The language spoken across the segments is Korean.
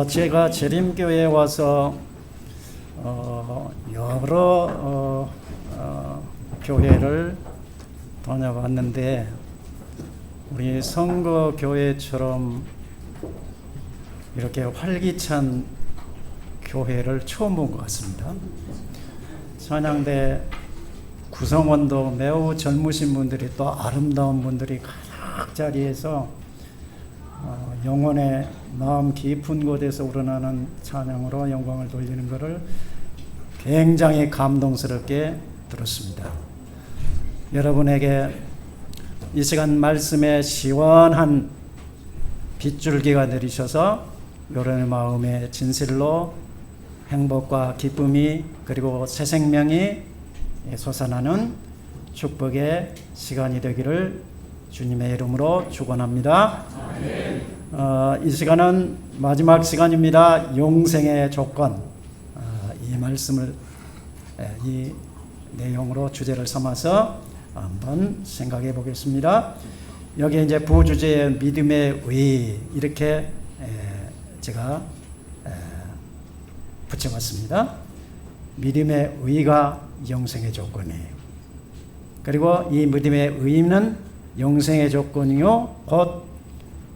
제가 재림교회에 와서 여러 교회를 다녀봤는데 우리 성거교회처럼 이렇게 활기찬 교회를 처음 본 것 같습니다. 찬양대 구성원도 매우 젊으신 분들이 또 아름다운 분들이 가득 자리에서 영혼의 마음 깊은 곳에서 우러나는 찬양으로 영광을 돌리는 것을 굉장히 감동스럽게 들었습니다. 여러분에게 이 시간 말씀에 시원한 빗줄기가 내리셔서 여러분의 마음에 진실로 행복과 기쁨이 그리고 새 생명이 솟아나는 축복의 시간이 되기를 주님의 이름으로 축원합니다. 이 시간은 마지막 시간입니다. 용생의 조건. 이 말씀을 이 내용으로 주제를 삼아서 한번 생각해 보겠습니다. 여기 이제 부주제에 믿음의 의 이렇게 제가 붙여봤습니다. 믿음의 의가 영생의 조건이에요. 그리고 이 믿음의 의는 영생의 조건이요 곧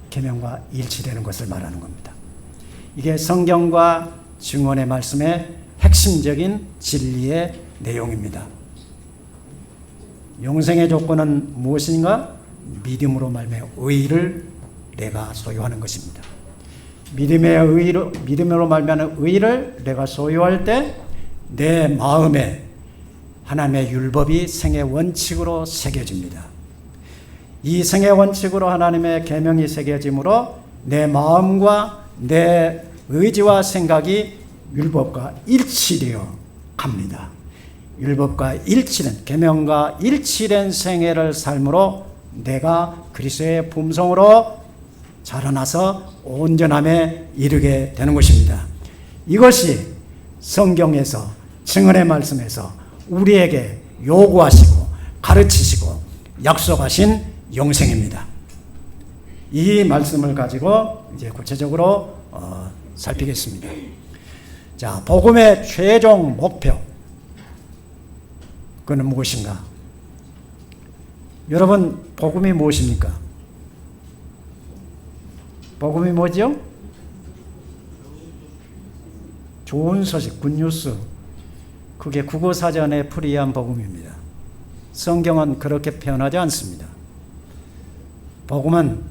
계명과 일치되는 것을 말하는 겁니다. 이게 성경과 증언의 말씀의 핵심적인 진리의 내용입니다. 영생의 조건은 무엇인가? 믿음으로 말미암아 의를 내가 소유하는 것입니다. 믿음으로 말미암아 의를 내가 소유할 때 내 마음에 하나님의 율법이 생의 원칙으로 새겨집니다. 이 생의 원칙으로 하나님의 계명이 새겨짐으로 내 마음과 내 의지와 생각이 율법과 일치되어 갑니다. 율법과 일치된 계명과 일치된 생애를 삶으로 내가 그리스도의 품성으로 자라나서 온전함에 이르게 되는 것입니다. 이것이 성경에서 증언의 말씀에서 우리에게 요구하시고 가르치시고 약속하신 영생입니다. 이 말씀을 가지고 이제 구체적으로 살피겠습니다. 자, 복음의 최종 목표 그는 무엇인가? 여러분, 복음이 무엇입니까? 복음이 뭐죠? 좋은 소식, 굿뉴스. 그게 국어사전에 풀이한 복음입니다. 성경은 그렇게 표현하지 않습니다. 복음은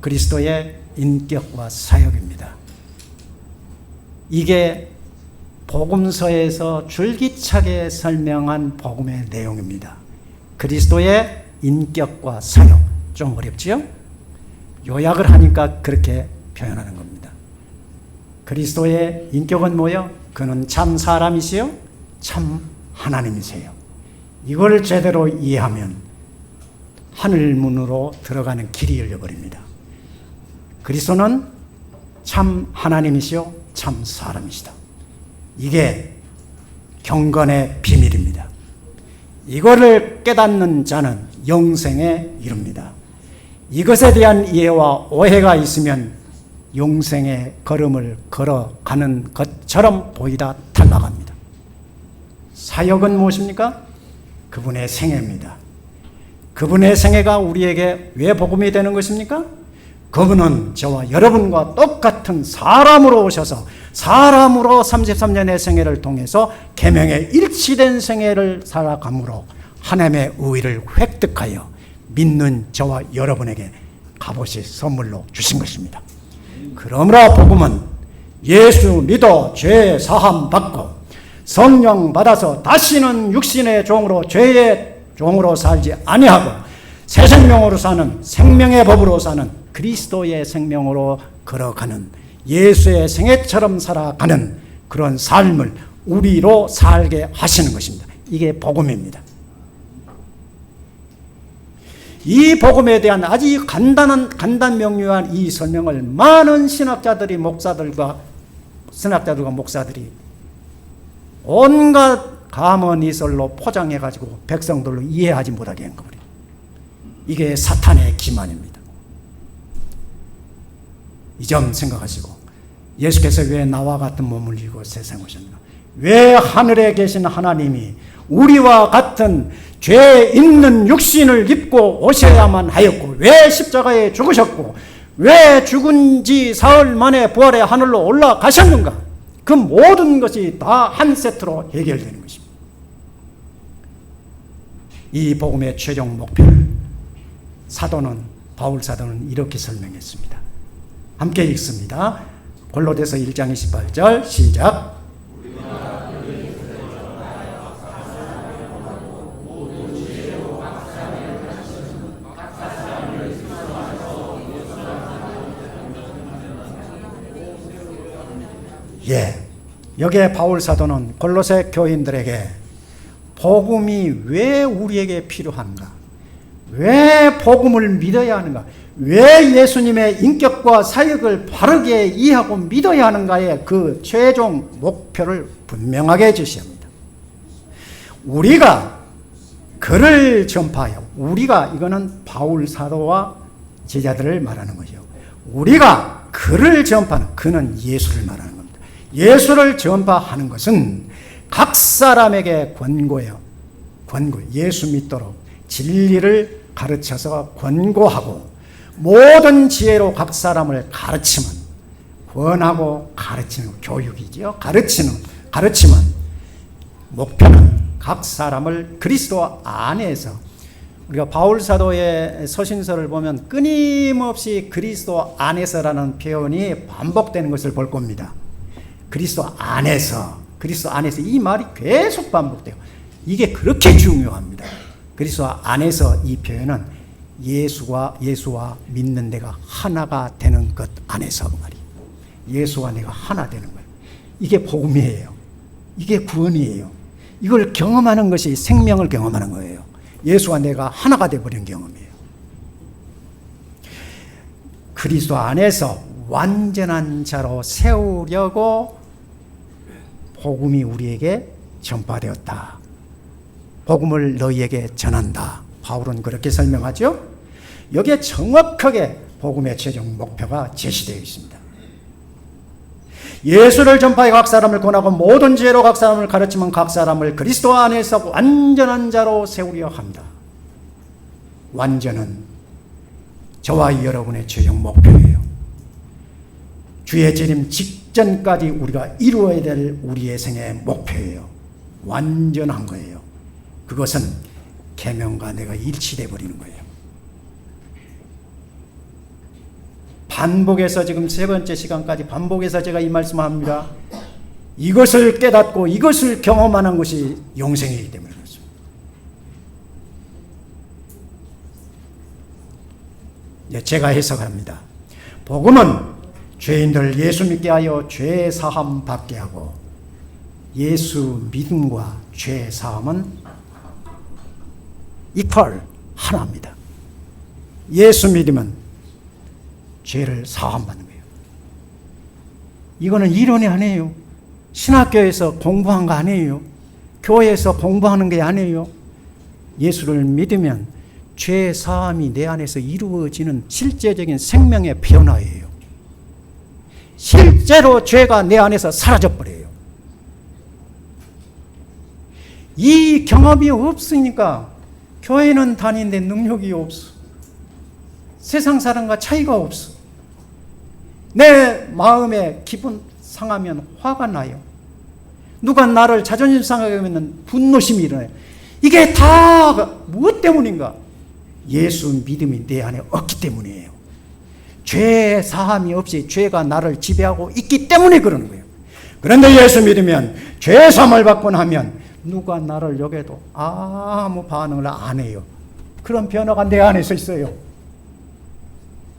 그리스도의 인격과 사역입니다. 이게 복음서에서 줄기차게 설명한 복음의 내용입니다. 그리스도의 인격과 사역. 좀 어렵지요? 요약을 하니까 그렇게 표현하는 겁니다. 그리스도의 인격은 뭐요? 그는 참 사람이시요 참 하나님이세요. 이걸 제대로 이해하면 하늘문으로 들어가는 길이 열려버립니다. 그리스도는 참 하나님이시요 참 사람이시다. 이게 경건의 비밀입니다. 이거를 깨닫는 자는 영생에 이릅니다. 이것에 대한 이해와 오해가 있으면 영생의 걸음을 걸어가는 것처럼 보이다 탈락합니다. 사역은 무엇입니까? 그분의 생애입니다. 그분의 생애가 우리에게 왜 복음이 되는 것입니까? 그분은 저와 여러분과 똑같은 사람으로 오셔서 사람으로 33년의 생애를 통해서 계명에 일치된 생애를 살아감으로 하나님의 의를 획득하여 믿는 저와 여러분에게 값없이 선물로 주신 것입니다. 그러므로 복음은 예수 믿어 죄 사함 받고 성령 받아서 다시는 육신의 종으로 죄의 종으로 살지 아니하고 새 생명으로 사는 생명의 법으로 사는 그리스도의 생명으로 걸어가는 예수의 생애처럼 살아가는 그런 삶을 우리로 살게 하시는 것입니다. 이게 복음입니다. 이 복음에 대한 아주 간단 명료한 이 설명을 많은 신학자들이 목사들과 목사들이 온갖 감언이설로 포장해가지고 백성들로 이해하지 못하게 한 겁니다. 이게 사탄의 기만입니다. 이 점 생각하시고, 예수께서 왜 나와 같은 몸을 입고 세상에 오셨는가? 왜 하늘에 계신 하나님이 우리와 같은 죄 있는 육신을 입고 오셔야만 하였고, 왜 십자가에 죽으셨고, 왜 죽은 지 사흘 만에 부활해 하늘로 올라가셨는가? 그 모든 것이 다 한 세트로 해결되는 것입니다. 이 복음의 최종 목표를 바울 사도는 이렇게 설명했습니다. 함께 읽습니다. 골로새서 1장 28절 시작. 여기에 바울 사도는 골로새 교인들에게 복음이 왜 우리에게 필요한가? 왜 복음을 믿어야 하는가? 왜 예수님의 인격과 사역을 바르게 이해하고 믿어야 하는가의 그 최종 목표를 분명하게 해주셔야 합니다. 우리가 글을 전파하여, 우리가 이거는 바울 사도와 제자들을 말하는 것이요. 우리가 글을 전파하는, 그는 예수를 말하는 겁니다. 예수를 전파하는 것은 각 사람에게 권고해요. 예수 믿도록 진리를 가르쳐서 권고하고, 모든 지혜로 각 사람을 가르치면, 권하고 가르치는 교육이죠. 가르치면 목표는 각 사람을 그리스도 안에서, 우리가 바울 사도의 서신서를 보면 끊임없이 그리스도 안에서라는 표현이 반복되는 것을 볼 겁니다. 그리스도 안에서 이 말이 계속 반복돼요. 이게 그렇게 중요합니다. 그리스도 안에서 이 표현은 예수와 믿는 내가 하나가 되는 것 안에서 말이에요. 예수와 내가 하나 되는 거예요. 이게 복음이에요. 이게 구원이에요. 이걸 경험하는 것이 생명을 경험하는 거예요. 예수와 내가 하나가 되어버린 경험이에요. 그리스도 안에서 완전한 자로 세우려고 복음이 우리에게 전파되었다. 복음을 너희에게 전한다. 바울은 그렇게 설명하죠. 여기에 정확하게 복음의 최종 목표가 제시되어 있습니다. 예수를 전파해 각 사람을 권하고 모든 지혜로 각 사람을 가르치면 각 사람을 그리스도 안에서 완전한 자로 세우려 한다. 완전은 저와 여러분의 최종 목표예요. 주의 재림 직전까지 우리가 이루어야 될 우리의 생의 목표예요. 완전한 거예요. 그것은 계명과 내가 일치돼 버리는 거예요. 반복해서 지금 세 번째 시간까지 반복해서 제가 이 말씀을 합니다. 이것을 깨닫고 이것을 경험하는 것이 영생이기 때문에 그렇습니다. 제가 해석합니다. 복음은 죄인들 예수 믿게 하여 죄 사함 받게 하고, 예수 믿음과 죄 사함은 이퀄 하나입니다. 예수 믿으면 죄를 사함 받는 거예요. 이거는 이론이 아니에요. 신학교에서 공부한 거 아니에요. 교회에서 공부하는 게 아니에요. 예수를 믿으면 죄 사함이 내 안에서 이루어지는 실제적인 생명의 변화예요. 실제로 죄가 내 안에서 사라져버려요. 이 경험이 없으니까 교회는 다니는데 능력이 없어. 세상 사람과 차이가 없어. 내 마음에 기분 상하면 화가 나요. 누가 나를 자존심 상하게 하면 분노심이 일어나요. 이게 다 무엇 때문인가? 예수 믿음이 내 안에 없기 때문이에요. 죄 사함이 없이 죄가 나를 지배하고 있기 때문에 그러는 거예요. 그런데 예수 믿으면 죄 사함을 받고 나면 누가 나를 여겨도 아무 반응을 안 해요. 그런 변화가 내 안에서 있어요.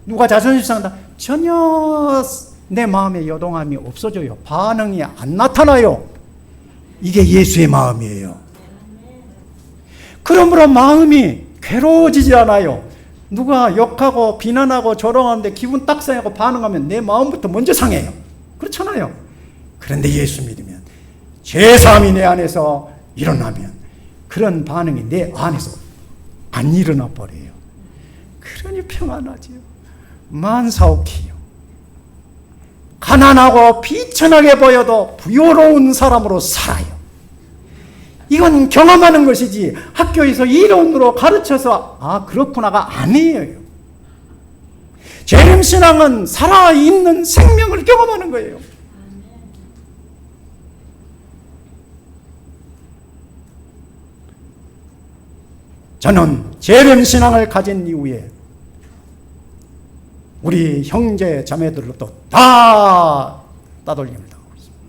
누가 자존심 상한다, 전혀 내 마음에 요동함이 없어져요. 반응이 안 나타나요. 이게 예수의 마음이에요. 그러므로 마음이 괴로워지지 않아요. 누가 욕하고 비난하고 조롱하는데 기분 딱 상하고 반응하면 내 마음부터 먼저 상해요. 그렇잖아요. 그런데 예수 믿으면 죄사함이 내 안에서 일어나면 그런 반응이 내 안에서 안 일어나 버려요. 그러니 평안하지요. 만사오키요. 가난하고 비천하게 보여도 부유로운 사람으로 살아요. 이건 경험하는 것이지 학교에서 이론으로 가르쳐서 아 그렇구나가 아니에요. 재림신앙은 살아있는 생명을 경험하는 거예요. 저는 재림신앙을 가진 이후에 우리 형제 자매들로부터 다 따돌림을 당하고 있습니다.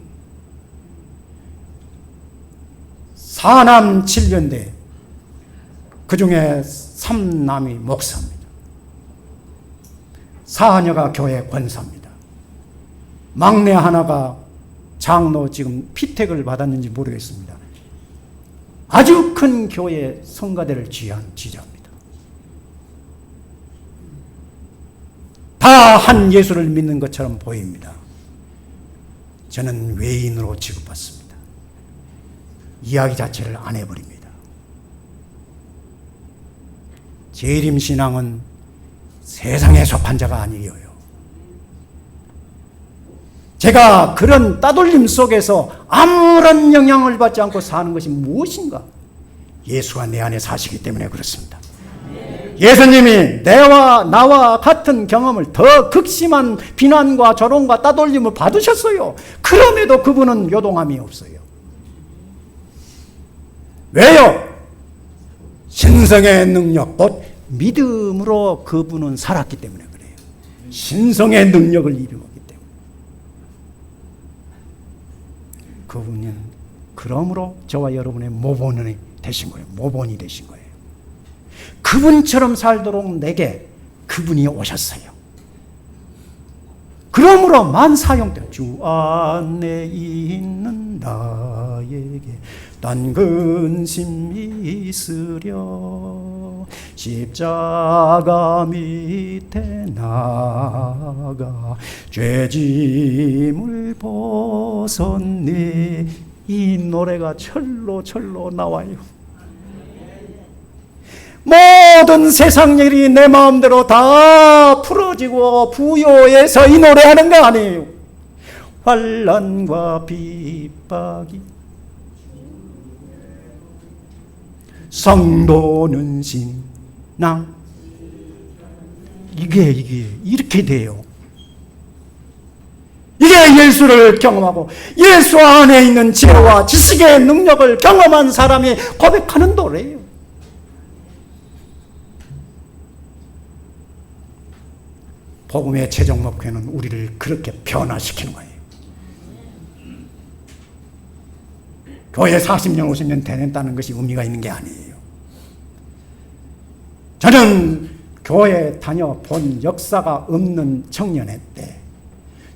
사남 7년대, 그 중에 3남이 목사입니다. 사녀가 교회 권사입니다. 막내 하나가 장로 지금 피택을 받았는지 모르겠습니다. 아주 큰 교회 성가대를 지휘한 지자입니다. 다 한 예수를 믿는 것처럼 보입니다. 저는 외인으로 취급받습니다. 이야기 자체를 안 해버립니다. 재림신앙은 세상에 속한 자가 아니에요. 제가 그런 따돌림 속에서 아무런 영향을 받지 않고 사는 것이 무엇인가? 예수가 내 안에 사시기 때문에 그렇습니다. 예수님이 나와 같은 경험을 더 극심한 비난과 조롱과 따돌림을 받으셨어요. 그럼에도 그분은 요동함이 없어요. 왜요? 신성의 능력, 곧 믿음으로 그분은 살았기 때문에 그래요. 신성의 능력을 입었기 때문에. 그분은 그러므로 저와 여러분의 모본이 되신 거예요. 모본이 되신 거예요. 그분처럼 살도록 내게 그분이 오셨어요. 그러므로 만사형들 주 안에 있는 나에게 딴 근심이 있으려 십자가 밑에 나가 죄짐을 벗었네. 이 노래가 철로 나와요. 모든 세상 일이 내 마음대로 다 풀어지고 부요해서 이 노래하는 거 아니에요. 환난과 핍박이 성도는 신앙 이게 이렇게 돼요. 이게 예수를 경험하고 예수 안에 있는 지혜와 지식의 능력을 경험한 사람이 고백하는 노래예요. 복음의 최종 목표는 우리를 그렇게 변화시키는 거예요. 교회 40년, 50년 되냈다는 것이 의미가 있는 게 아니에요. 저는 교회 다녀본 역사가 없는 청년의 때,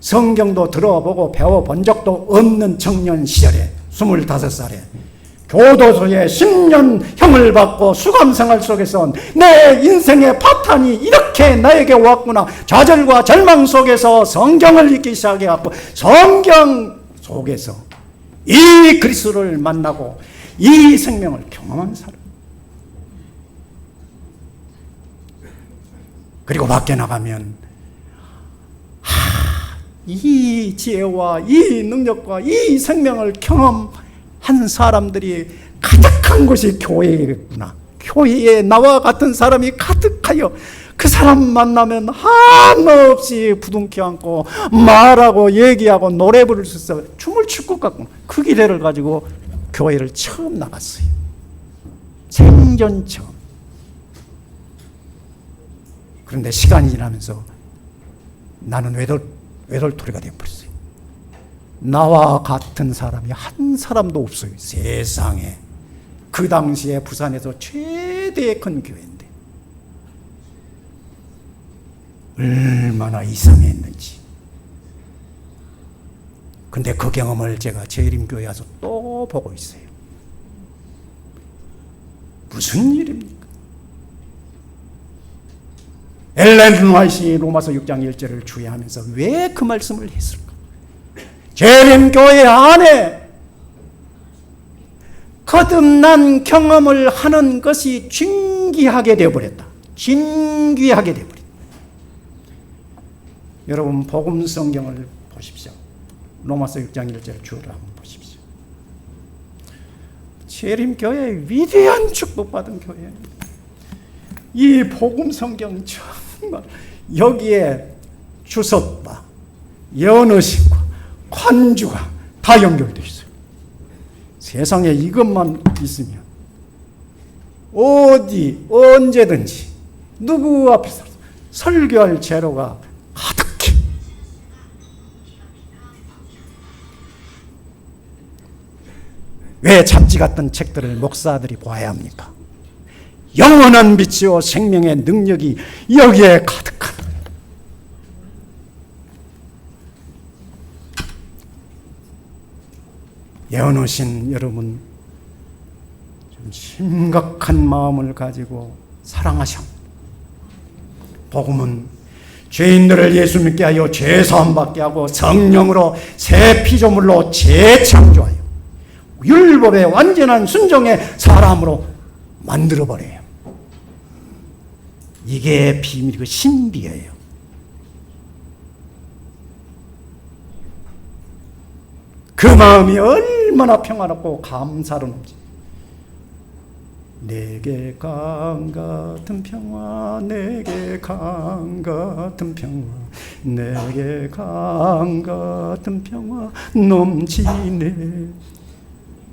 성경도 들어보고 배워본 적도 없는 청년 시절에 25살에 교도소에 10년형을 받고 수감생활 속에서 내 인생의 파탄이 이렇게 나에게 왔구나. 좌절과 절망 속에서 성경을 읽기 시작해갖고 성경 속에서 이 그리스도를 만나고 이 생명을 경험한 사람. 그리고 밖에 나가면 이 지혜와 이 능력과 이 생명을 경험한 사람들이 가득한 곳이 교회이구나. 교회에 나와 같은 사람이 가득하여 그 사람 만나면 한없이 부둥켜 안고 말하고 얘기하고 노래 부를 수 있어 춤을 출 것 같고 그 기대를 가지고 교회를 처음 나갔어요. 생전 처음. 그런데 시간이 지나면서 나는 외돌토리가 되어버렸어요. 나와 같은 사람이 한 사람도 없어요. 세상에. 그 당시에 부산에서 최대의 큰 교회인데 얼마나 이상했는지. 근데 그 경험을 제가 재림교회에 와서 또 보고 있어요. 무슨 일입니까? 엘렌 화이트이 로마서 6장 1절을 주의하면서 왜 그 말씀을 했을까? 재림교회 안에 거듭난 경험을 하는 것이 진귀하게 되어버렸다. 진귀하게 되어버렸다. 여러분 복음 성경을 보십시오. 로마서 6장 1절 주어를 한번 보십시오. 재림교회 위대한 축복받은 교회입니다. 이 복음 성경 정말 여기에 주석과 연어신과 관주가 다 연결되어 있어요. 세상에 이것만 있으면 어디 언제든지 누구 앞에서 설교할 재료가 가득해. 왜 잡지 같은 책들을 목사들이 보아야 합니까? 영원한 빛이요 생명의 능력이 여기에 가득한. 예언하신 여러분, 좀 심각한 마음을 가지고 사랑하셔. 복음은 죄인들을 예수 믿게 하여 죄사함 받게 하고 성령으로 새 피조물로 재창조하여 율법의 완전한 순종의 사람으로 만들어버려요. 이게 비밀이고 신비예요. 그 마음이 얼마나 평안하고 감사로운지. 내게 강 같은 평화, 내게 강 같은 평화, 내게 강 같은 평화 넘치네.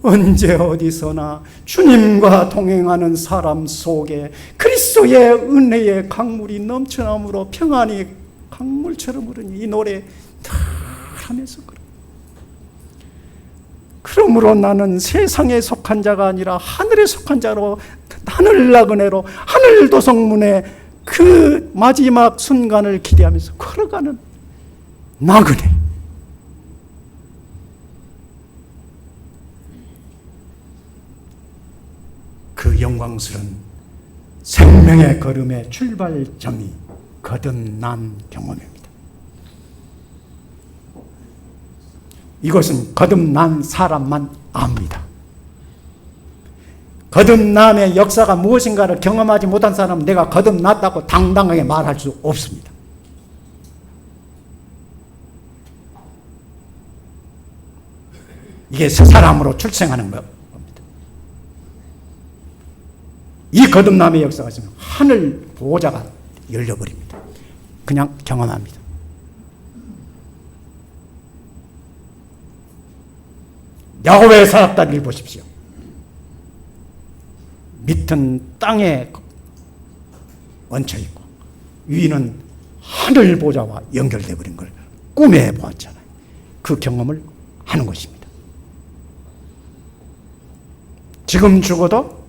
언제 어디서나 주님과 동행하는 사람 속에 그리스도의 은혜의 강물이 넘쳐남으로 평안이 강물처럼 흐르니 이 노래 다 하면서 그래. 그러므로 나는 세상에 속한 자가 아니라 하늘에 속한 자로 하늘 나그네로 하늘 도성문의 그 마지막 순간을 기대하면서 걸어가는 나그네. 그 영광스러운 생명의 걸음의 출발점이 거듭난 경험입니다. 이것은 거듭난 사람만 압니다. 거듭남의 역사가 무엇인가를 경험하지 못한 사람은 내가 거듭났다고 당당하게 말할 수 없습니다. 이게 새 사람으로 출생하는 겁니다. 이 거듭남의 역사가 있으면 하늘 보호자가 열려버립니다. 그냥 경험합니다. 야곱의 사납다리를 보십시오. 밑은 땅에 얹혀있고 위는 하늘 보좌와 연결되어 버린 걸 꿈에 보았잖아요. 그 경험을 하는 것입니다. 지금 죽어도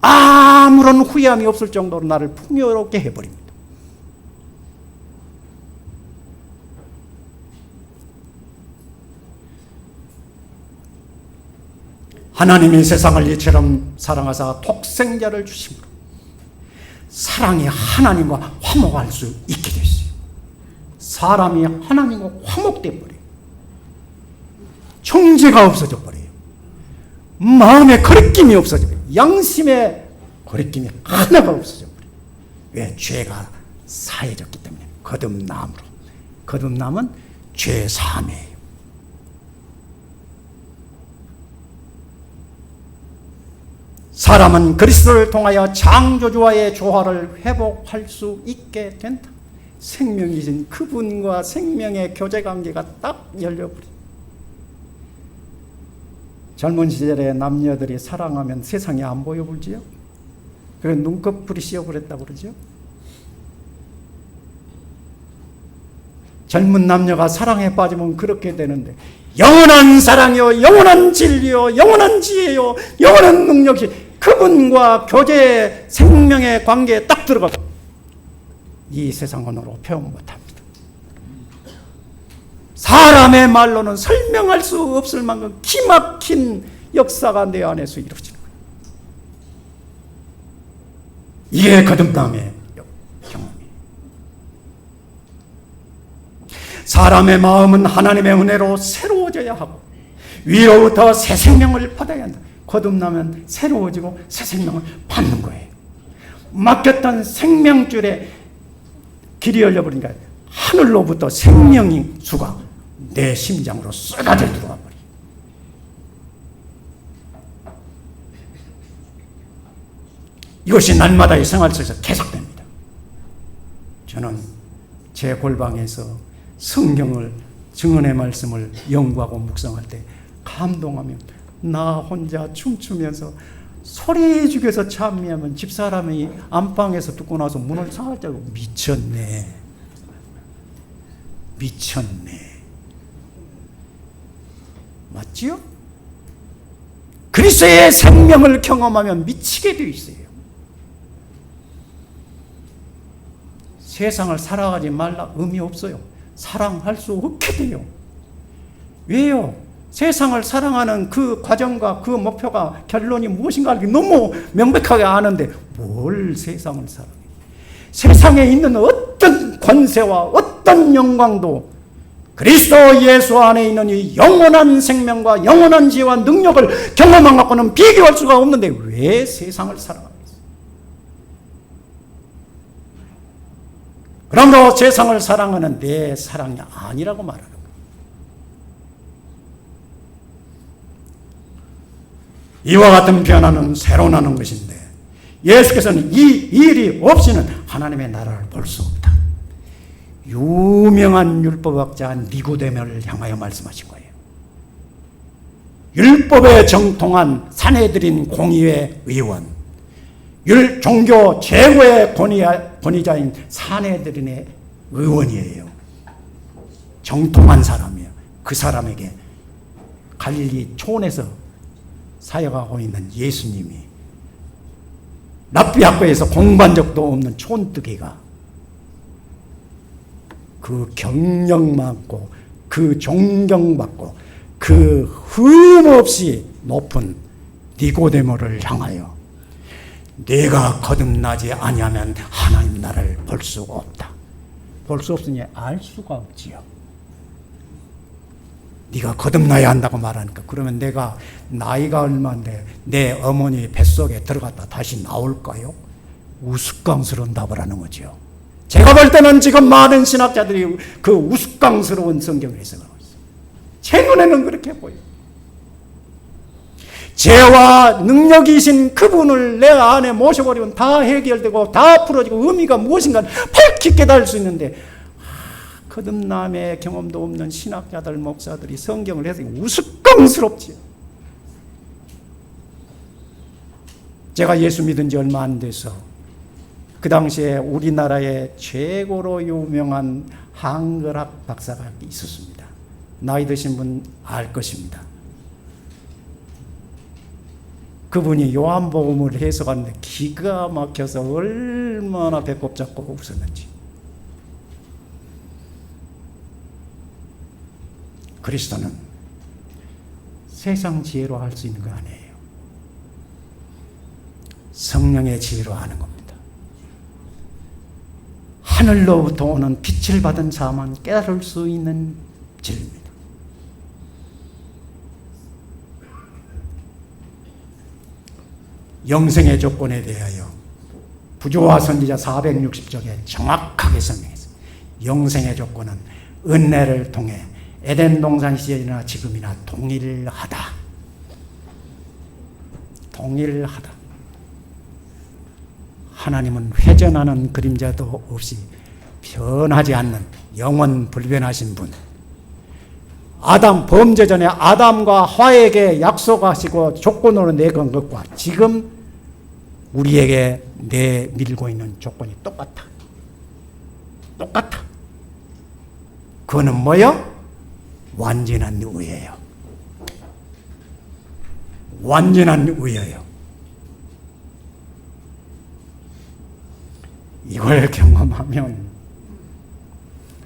아무런 후회함이 없을 정도로 나를 풍요롭게 해버립니다. 하나님이 세상을 이처럼 사랑하사 독생자를 주심으로 사랑이 하나님과 화목할 수 있게 됐어요. 사람이 하나님과 화목돼 버려요. 정죄가 없어져 버려요. 마음의 거리낌이 없어져 버려요. 양심의 거리낌이 하나가 없어져 버려요. 왜? 죄가 사해졌기 때문에. 거듭남으로. 거듭남은 죄 사함이에요. 사람은 그리스도를 통하여 창조주와의 조화를 회복할 수 있게 된다. 생명이신 그분과 생명의 교제관계가 딱 열려버려. 젊은 시절에 남녀들이 사랑하면 세상에 안 보여보지요. 그래서 눈꺼풀이 씌어버렸다고 그러죠. 젊은 남녀가 사랑에 빠지면 그렇게 되는데 영원한 사랑이요, 영원한 진리요, 영원한 지혜요, 영원한 능력이 그분과 교제 생명의 관계에 딱 들어가고 이 세상 언어로 표현 못합니다. 사람의 말로는 설명할 수 없을 만큼 기막힌 역사가 내 안에서 이루어지는 거예요. 이게 거듭남의 경험이에요. 사람의 마음은 하나님의 은혜로 새로워져야 하고 위로부터 새 생명을 받아야 한다. 거듭나면 새로워지고 새 생명을 받는 거예요. 막혔던 생명줄에 길이 열려버리니까 하늘로부터 생명의 수가 내 심장으로 쏟아져 들어와 버려. 이것이 날마다의 생활 속에서 계속됩니다. 저는 제 골방에서 성경을, 증언의 말씀을 연구하고 묵상할 때 감동하며 나 혼자 춤추면서 소리 죽여서 찬미하면 집사람이 안방에서 듣고 나서 문을 살짝 미쳤네. 맞지요? 그리스도의 생명을 경험하면 미치게 되어 있어요. 세상을 살아가지 말라 의미 없어요. 사랑할 수 없게 돼요. 왜요? 세상을 사랑하는 그 과정과 그 목표가 결론이 무엇인가 너무 명백하게 아는데 뭘 세상을 사랑해? 세상에 있는 어떤 권세와 어떤 영광도 그리스도 예수 안에 있는 이 영원한 생명과 영원한 지혜와 능력을 경험한 것과는 비교할 수가 없는데 왜 세상을 사랑합니까? 그러므로 세상을 사랑하는 내 사랑이 아니라고 말하는 거예요. 이와 같은 변화는 새로 나는 것인데 예수께서는 이 일이 없이는 하나님의 나라를 볼 수 없다. 유명한 율법학자 니고데모를 향하여 말씀하신 거예요. 율법에 정통한 산헤드린 공의회 의원, 종교 최고의 권위자인 산헤드린의 의원이에요. 정통한 사람이에요. 그 사람에게 갈릴리 촌에서 사역하고 있는 예수님이 랍비 학교에서 공부한 적도 없는 촌뜨기가 그 경영받고 그 존경받고 그 흠없이 높은 니고데모를 향하여 내가 거듭나지 아니하면 하나님 나라를 볼 수가 없다. 볼 수 없으니 알 수가 없지요. 네가 거듭나야 한다고 말하니까 그러면 내가 나이가 얼마인데 내 어머니 뱃속에 들어갔다 다시 나올까요? 우스꽝스러운 답을 하는 거죠. 제가 볼 때는 지금 많은 신학자들이 그 우스꽝스러운 성경을 해석하고 있어요. 제 눈에는 그렇게 보여요. 죄와 능력이신 그분을 내 안에 모셔버리면 다 해결되고 다 풀어지고 의미가 무엇인가 밝히 깨달을 수 있는데 거듭남의 경험도 없는 신학자들, 목사들이 성경을 해서 우스꽝스럽지요. 제가 예수 믿은 지 얼마 안 돼서 그 당시에 우리나라의 최고로 유명한 한글학 박사가 있었습니다. 나이 드신 분 알 것입니다. 그분이 요한복음을 해석하는데 기가 막혀서 얼마나 배꼽 잡고 웃었는지. 그리스도는 세상 지혜로 할 수 있는 거 아니에요. 성령의 지혜로 하는 겁니다. 하늘로부터 오는 빛을 받은 자만 깨달을 수 있는 진리입니다. 영생의 조건에 대하여 부조화 선지자 460쪽에 정확하게 설명했습니다. 영생의 조건은 은혜를 통해 에덴 동산 시절이나 지금이나 동일하다. 동일하다. 하나님은 회전하는 그림자도 없이 변하지 않는 영원 불변하신 분. 아담 범죄 전에 아담과 하와에게 약속하시고 조건으로 내건 것과 지금 우리에게 내밀고 있는 조건이 똑같아. 똑같아. 그거는 뭐요? 완전한 의예요. 완전한 의예요. 이걸 경험하면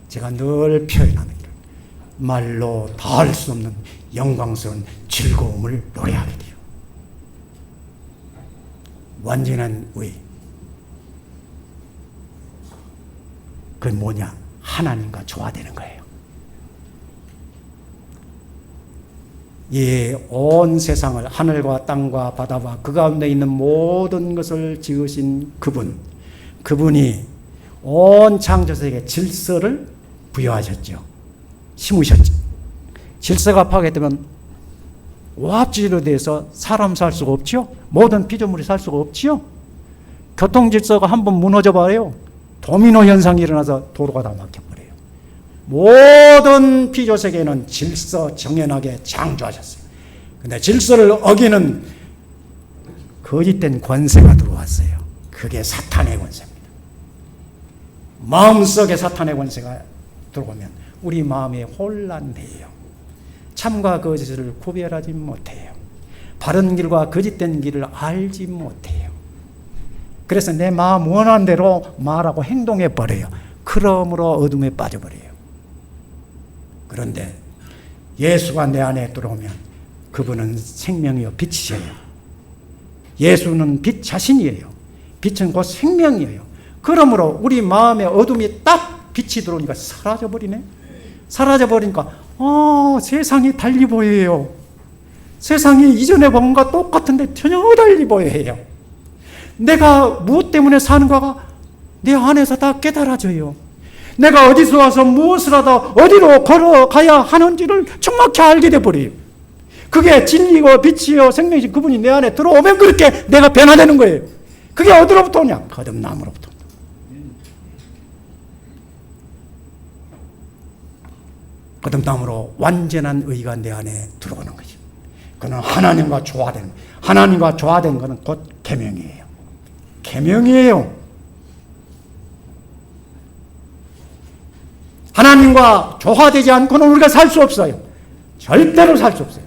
제가 늘 표현하는 게 말로 다 할 수 없는 영광스러운 즐거움을 노래하게 돼요. 완전한 의. 그건 뭐냐? 하나님과 조화되는 거예요. 이 온 세상을 하늘과 땅과 바다와 그 가운데 있는 모든 것을 지으신 그분이 온 창조세계에 질서를 부여하셨죠. 심으셨죠. 질서가 파괴되면 오합지졸로 돼서 사람 살 수가 없지요. 모든 피조물이 살 수가 없지요. 교통 질서가 한번 무너져 버려요. 도미노 현상이 일어나서 도로가 다 막혀버려요. 모든 피조 세계는 질서 정연하게 창조하셨어요. 근데 질서를 어기는 거짓된 권세가 들어왔어요. 그게 사탄의 권세입니다. 마음속에 사탄의 권세가 들어오면 우리 마음이 혼란해요. 참과 거짓을 구별하지 못해요. 바른 길과 거짓된 길을 알지 못해요. 그래서 내 마음 원하는 대로 말하고 행동해 버려요. 그러므로 어둠에 빠져버려요. 그런데 예수가 내 안에 들어오면 그분은 생명이요 빛이에요. 예수는 빛 자신이에요. 빛은 곧 생명이에요. 그러므로 우리 마음의 어둠이 딱 빛이 들어오니까 사라져버리네. 사라져버리니까 세상이 달리 보여요. 세상이 이전에 본 것과 똑같은데 전혀 달리 보여요. 내가 무엇 때문에 사는가가 내 안에서 다 깨달아져요. 내가 어디서 와서 무엇을 하다 어디로 걸어가야 하는지를 정확히 알게 돼버려요. 그게 진리고 빛이요 생명이지. 그분이 내 안에 들어오면 그렇게 내가 변화되는 거예요. 그게 어디로부터 오냐? 거듭남으로부터 온다. 거듭남으로 완전한 의가 내 안에 들어오는 거죠. 그는 하나님과 조화된, 하나님과 조화된 것은 곧 계명이에요. 계명이에요. 하나님과 조화되지 않고는 우리가 살 수 없어요. 절대로 살 수 없어요.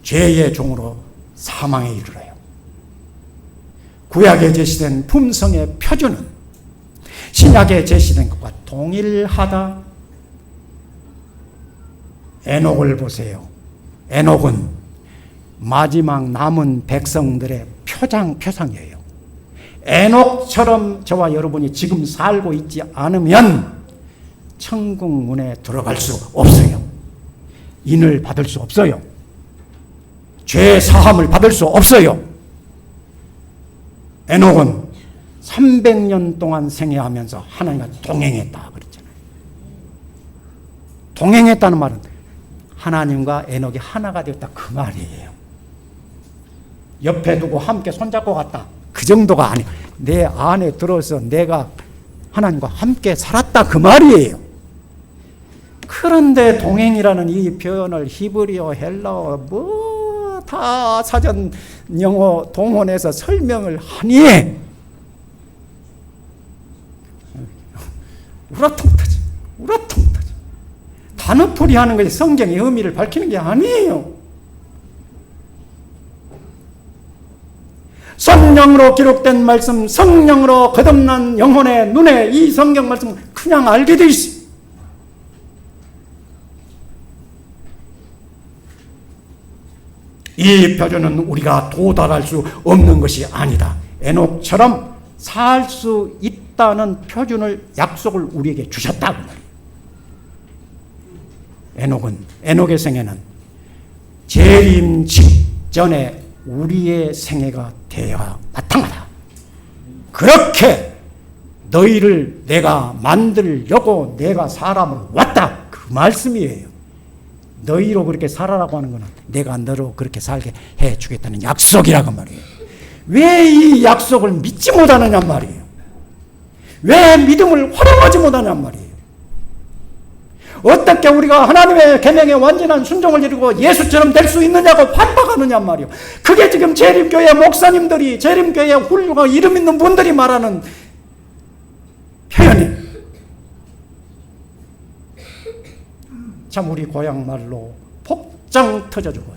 죄의 종으로 사망에 이르러요. 구약에 제시된 품성의 표준은 신약에 제시된 것과 동일하다. 에녹을 보세요. 에녹은 마지막 남은 백성들의 표상이에요. 에녹처럼 저와 여러분이 지금 살고 있지 않으면 천국 문에 들어갈 수 없어요. 인을 받을 수 없어요. 죄 사함을 받을 수 없어요. 에녹은 300년 동안 생애하면서 하나님과 동행했다 그랬잖아요. 동행했다는 말은 하나님과 에녹이 하나가 되었다 그 말이에요. 옆에 두고 함께 손잡고 갔다 그 정도가 아니에요. 내 안에 들어서 내가 하나님과 함께 살았다 그 말이에요. 그런데 동행이라는 이 표현을 히브리어, 헬라어 뭐 다 사전 영어 동원해서 설명을 하니 우라통터져. 단어풀이 하는 것이 성경의 의미를 밝히는 게 아니에요. 성령으로 기록된 말씀, 성령으로 거듭난 영혼의 눈에 이 성경 말씀을 그냥 알게 돼 있어요. 이 표준은 우리가 도달할 수 없는 것이 아니다. 에녹처럼 살 수 있다는 표준을, 약속을 우리에게 주셨다고 말이에요. 에녹의 생애는 재림 직전에 우리의 생애가 되어야 마땅하다. 그렇게 너희를 내가 만들려고 내가 사람을 왔다. 그 말씀이에요. 너희로 그렇게 살아라고 하는 것은 내가 너로 그렇게 살게 해주겠다는 약속이라고 말이에요. 왜 이 약속을 믿지 못하느냐 말이에요. 왜 믿음을 활용하지 못하냐 말이에요. 어떻게 우리가 하나님의 계명에 완전한 순종을 이루고 예수처럼 될 수 있느냐고 반박하느냐 말이에요. 그게 지금 재림교회 목사님들이, 재림교회 훌륭한 이름 있는 분들이 말하는 표현이에요. 참 우리 고향 말로 복장 터져주고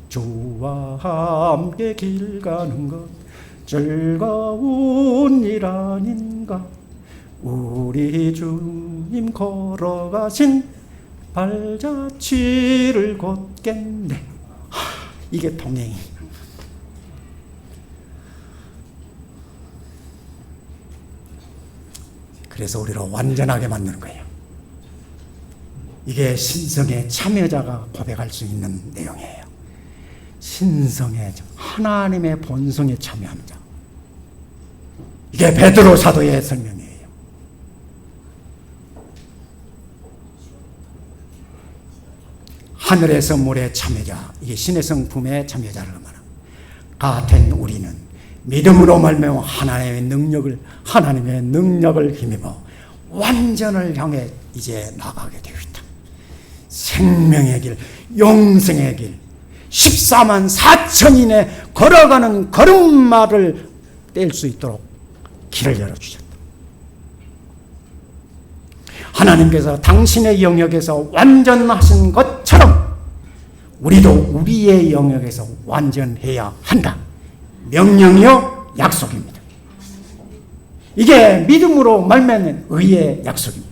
주와 함께 길 가는 것 즐거운 일 아닌가. 우리 주님 걸어가신 발자취를 걷겠네. 이게 동행이. 그래서 우리를 완전하게 만드는 거예요. 이게 신성의 참여자가 고백할 수 있는 내용이에요. 신성의 하나님의 본성에 참여하는 자. 이게 베드로 사도의 설명이에요. 하늘의 선물의 참여자, 이게 신의 성품의 참여자를 말합니다. 같은 우리는 믿음으로 말미암아 하나님의 능력을 힘입어 완전을 향해 이제 나가게 되어 있다. 생명의 길, 영생의 길, 14만 4천인의 걸어가는 걸음마를 뗄 수 있도록 길을 열어주셨다. 하나님께서 당신의 영역에서 완전하신 것처럼 우리도 우리의 영역에서 완전해야 한다. 명령이요, 약속입니다. 이게 믿음으로 말미암는 의의 약속입니다.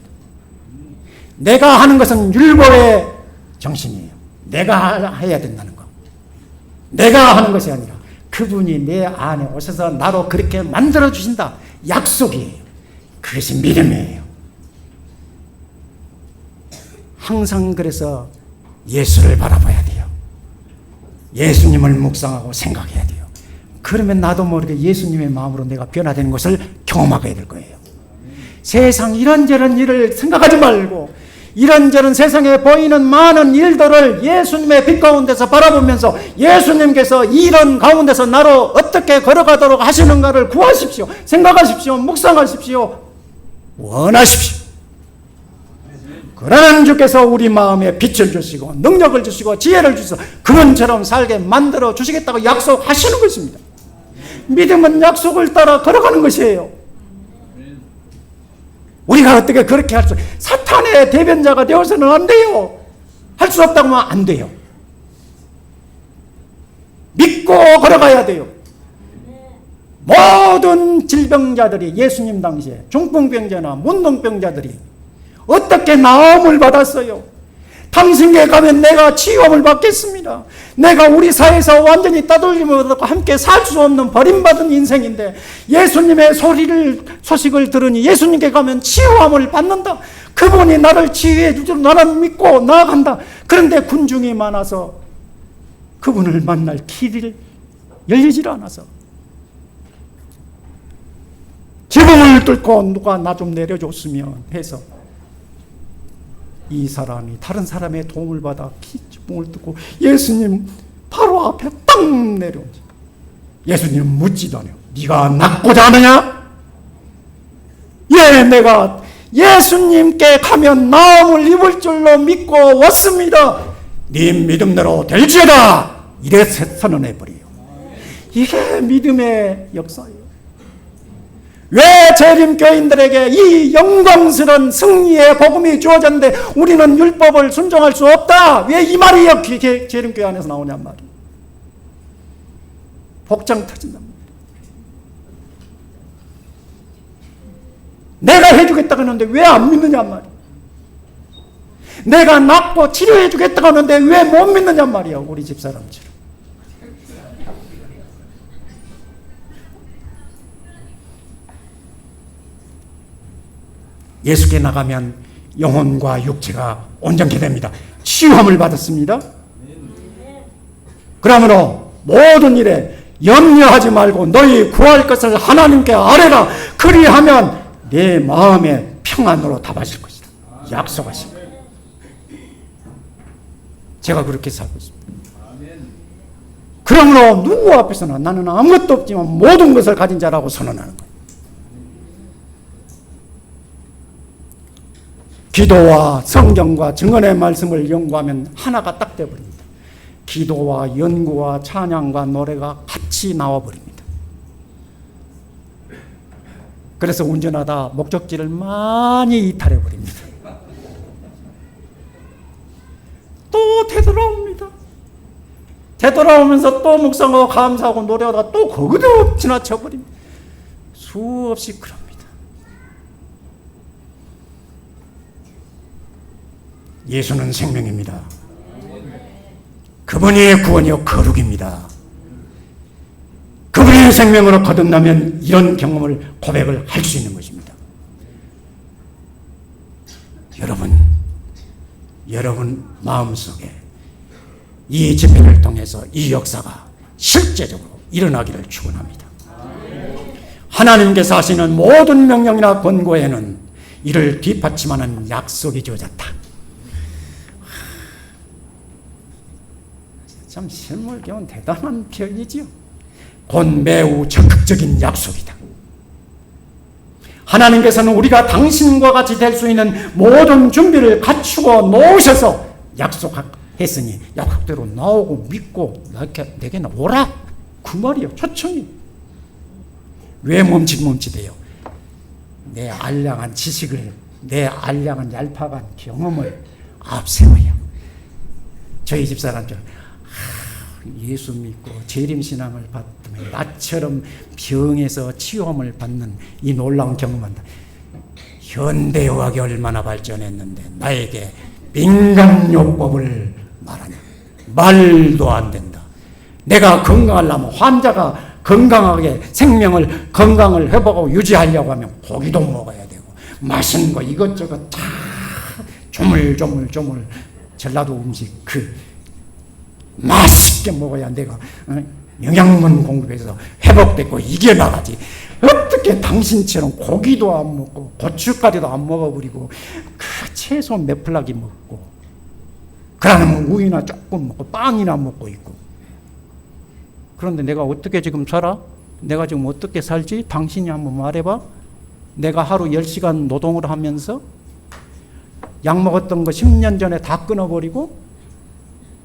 내가 하는 것은 율법의 정신이에요. 내가 해야 된다는 거. 내가 하는 것이 아니라 그분이 내 안에 오셔서 나로 그렇게 만들어 주신다. 약속이에요. 그것이 믿음이에요. 항상 그래서 예수를 바라봐야 돼요. 예수님을 묵상하고 생각해야 돼요. 그러면 나도 모르게 예수님의 마음으로 내가 변화되는 것을 경험하게 될 거예요. 세상 이런저런 일을 생각하지 말고 이런저런 세상에 보이는 많은 일들을 예수님의 빛 가운데서 바라보면서 예수님께서 이런 가운데서 나로 어떻게 걸어가도록 하시는가를 구하십시오. 생각하십시오. 묵상하십시오. 원하십시오. 그러는 주께서 우리 마음에 빛을 주시고 능력을 주시고 지혜를 주셔서 그분처럼 살게 만들어 주시겠다고 약속하시는 것입니다. 믿음은 약속을 따라 걸어가는 것이에요. 우리가 어떻게 그렇게 할 수, 사탄의 대변자가 되어서는 안 돼요. 할 수 없다고 하면 안 돼요. 믿고 걸어가야 돼요. 모든 질병자들이 예수님 당시에 중풍병자나 문둥병자들이 어떻게 나음을 받았어요? 당신께 가면 내가 치유함을 받겠습니다. 내가 우리 사회에서 완전히 따돌림을 받고 함께 살 수 없는 버림받은 인생인데 예수님의 소식을 들으니 예수님께 가면 치유함을 받는다. 그분이 나를 치유해 주기로 나는 믿고 나아간다. 그런데 군중이 많아서 그분을 만날 길이 열리질 않아서 지붕을 뚫고 누가 나 좀 내려줬으면 해서 이 사람이 다른 사람의 도움을 받아 지붕을 뚫고 예수님 바로 앞에 딱 내려오지. 예수님 묻지도 않아요. 네가 낫고자 하느냐? 예, 내가 예수님께 가면 나음을 입을 줄로 믿고 왔습니다. 네 믿음대로 될지어다. 이래 선언해버려요. 이게 믿음의 역사예요. 왜 재림교인들에게 이 영광스러운 승리의 복음이 주어졌는데 우리는 율법을 순종할 수 없다? 왜 이 말이 재림교회 안에서 나오냔 말이에요. 복장 터진단 말이에요. 내가 해주겠다고 하는데 왜 안 믿느냔 말이에요. 내가 낫고 치료해주겠다고 하는데 왜 못 믿느냔 말이에요. 우리 집사람처럼. 예수께 나가면 영혼과 육체가 온전케 됩니다. 치유함을 받았습니다. 그러므로 모든 일에 염려하지 말고 너희 구할 것을 하나님께 아뢰라. 그리하면 내 마음에 평안으로 답하실 것이다. 약속하신 거예요. 제가 그렇게 살고 있습니다. 그러므로 누구 앞에서나 나는 아무것도 없지만 모든 것을 가진 자라고 선언하는 거예요. 기도와 성경과 증언의 말씀을 연구하면 하나가 딱 되어버립니다. 기도와 연구와 찬양과 노래가 같이 나와버립니다. 그래서 운전하다 목적지를 많이 이탈해버립니다. 또 되돌아옵니다. 되돌아오면서 또 묵상하고 감사하고 노래하다가 또 거기도 지나쳐버립니다. 수없이 그럽니다. 예수는 생명입니다. 그분이 구원이요 거룩입니다. 그분의 생명으로 거듭나면 이런 경험을 고백을 할 수 있는 것입니다. 여러분 마음속에 이 집회를 통해서 이 역사가 실제적으로 일어나기를 축원합니다. 하나님께서 하시는 모든 명령이나 권고에는 이를 뒷받침하는 약속이 주어졌다. 참 실물교훈 대단한 표현이지요. 곧 매우 적극적인 약속이다. 하나님께서는 우리가 당신과 같이 될 수 있는 모든 준비를 갖추고 놓으셔서 약속했으니 약속대로 나오고 믿고 내게 오라 그 말이요. 초청이. 왜 멈칫멈칫해요? 내 알량한 지식을, 내 알량한 얄팍한 경험을 앞세워요. 저희 집사람들 예수 믿고 재림신앙을 받으면 나처럼 병에서 치유함을 받는 이 놀라운 경험한다. 현대의학이 얼마나 발전했는데 나에게 민간요법을 말하냐. 말도 안 된다. 내가 건강하려면, 환자가 건강하게 생명을, 건강을 회복하고 유지하려고 하면 고기도 먹어야 되고 맛있는 거 이것저것 다 조물조물 전라도 음식 맛있게 먹어야 내가 영양분 공급해서 회복되고 이겨나가지. 어떻게 당신처럼 고기도 안 먹고 고춧가루도 안 먹어버리고 채소 몇 플라기 먹고 그러면 우유나 조금 먹고 빵이나 먹고 있고. 그런데 내가 어떻게 지금 살아? 내가 지금 어떻게 살지? 당신이 한번 말해봐. 내가 하루 10시간 노동을 하면서 약 먹었던 거 10년 전에 다 끊어버리고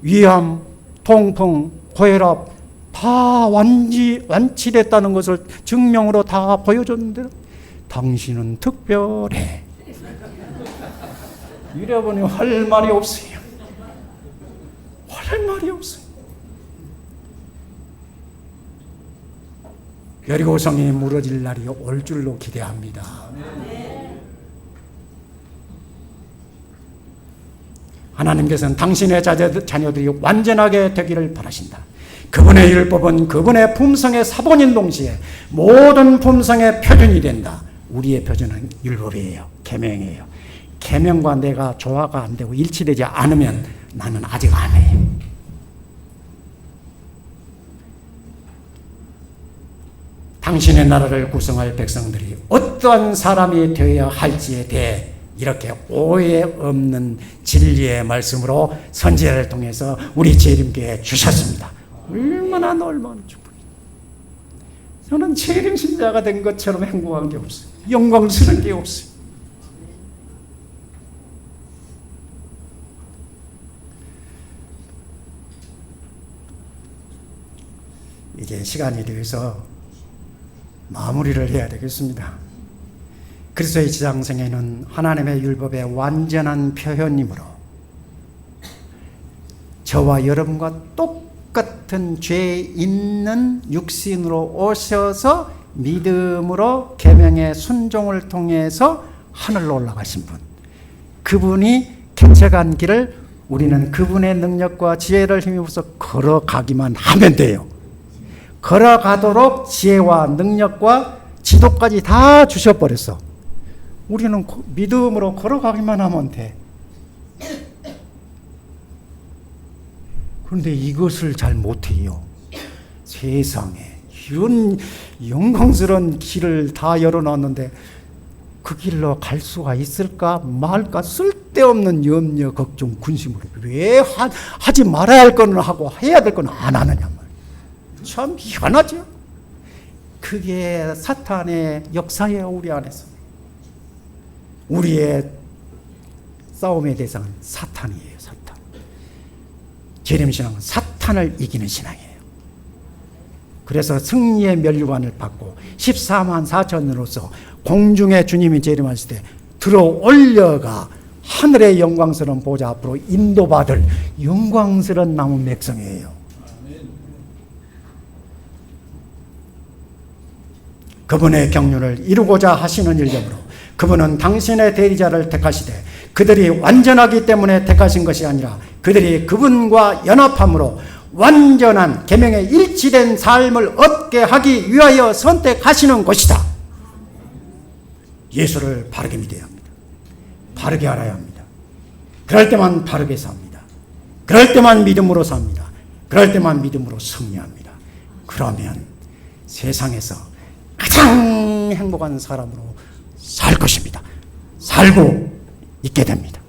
위암, 통풍, 고혈압 다 완치됐다는 것을 증명으로 다 보여줬는데 당신은 특별해. 이래보니 할 말이 없어요. 할 말이 없어요. 여리고성이 무너질 날이 올 줄로 기대합니다. 하나님께서는 당신의 자녀들이 완전하게 되기를 바라신다. 그분의 율법은 그분의 품성의 사본인 동시에 모든 품성의 표준이 된다. 우리의 표준은 율법이에요. 계명이에요. 계명과 내가 조화가 안 되고 일치되지 않으면 나는 아직 안 해요. 당신의 나라를 구성할 백성들이 어떠한 사람이 되어야 할지에 대해 이렇게 오해 없는 진리의 말씀으로 선지자를 통해서 우리 재림교회에 주셨습니다. 얼마나 축복이. 저는 재림 신자가 된 것처럼 행복한 게 없어요. 영광스러운 게 없어요. 이제 시간이 되어서 마무리를 해야 되겠습니다. 그리스도의 지상생애는 하나님의 율법의 완전한 표현이므로 저와 여러분과 똑같은 죄 있는 육신으로 오셔서 믿음으로 계명의 순종을 통해서 하늘로 올라가신 분, 그분이 개척한 길을 우리는 그분의 능력과 지혜를 힘입어서 걸어가기만 하면 돼요. 걸어가도록 지혜와 능력과 지도까지 다 주셔버렸어. 우리는 믿음으로 걸어가기만 하면 돼. 그런데 이것을 잘 못해요. 세상에 이런 영광스러운 길을 다 열어놨는데 그 길로 갈 수가 있을까 말까 쓸데없는 염려, 걱정, 근심으로 왜 하지 말아야 할 거는 하고 해야 될 거는 안 하느냐 말이야. 참 희한하죠. 그게 사탄의 역사예요. 우리 안에서 우리의 싸움의 대상은 사탄이에요. 사탄. 재림신앙은 사탄을 이기는 신앙이에요. 그래서 승리의 면류관을 받고 14만 4천으로서 공중에 주님이 재림하실 때 들어 올려가 하늘의 영광스러운 보좌 앞으로 인도받을 영광스러운 남은 백성이에요. 그분의 경륜을 이루고자 하시는 일념으로 그분은 당신의 대리자를 택하시되 그들이 완전하기 때문에 택하신 것이 아니라 그들이 그분과 연합함으로 완전한 계명에 일치된 삶을 얻게 하기 위하여 선택하시는 것이다. 예수를 바르게 믿어야 합니다. 바르게 알아야 합니다. 그럴 때만 바르게 삽니다. 그럴 때만 믿음으로 삽니다. 그럴 때만 믿음으로 승리합니다. 그러면 세상에서 가장 행복한 사람으로 살 것입니다. 살고 있게 됩니다.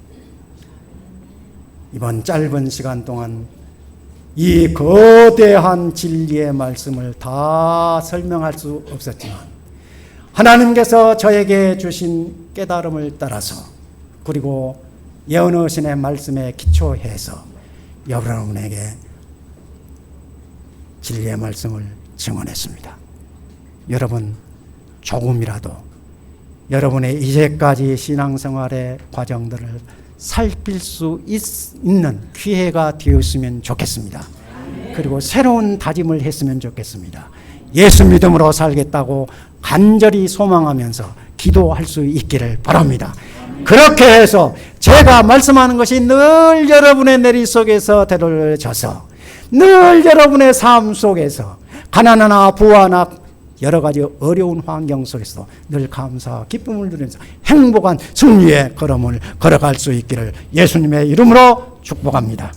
이번 짧은 시간 동안 이 거대한 진리의 말씀을 다 설명할 수 없었지만 하나님께서 저에게 주신 깨달음을 따라서 그리고 예언의 말씀에 기초해서 여러분에게 진리의 말씀을 증언했습니다. 여러분 조금이라도 여러분의 이제까지 신앙생활의 과정들을 살필 수 있는 기회가 되었으면 좋겠습니다. 그리고 새로운 다짐을 했으면 좋겠습니다. 예수 믿음으로 살겠다고 간절히 소망하면서 기도할 수 있기를 바랍니다. 그렇게 해서 제가 말씀하는 것이 늘 여러분의 내리 속에서 되돌려져서 늘 여러분의 삶 속에서 가난하나 부하나 여러 가지 어려운 환경 속에서 늘 감사와 기쁨을 누리면서 행복한 승리의 걸음을 걸어갈 수 있기를 예수님의 이름으로 축복합니다.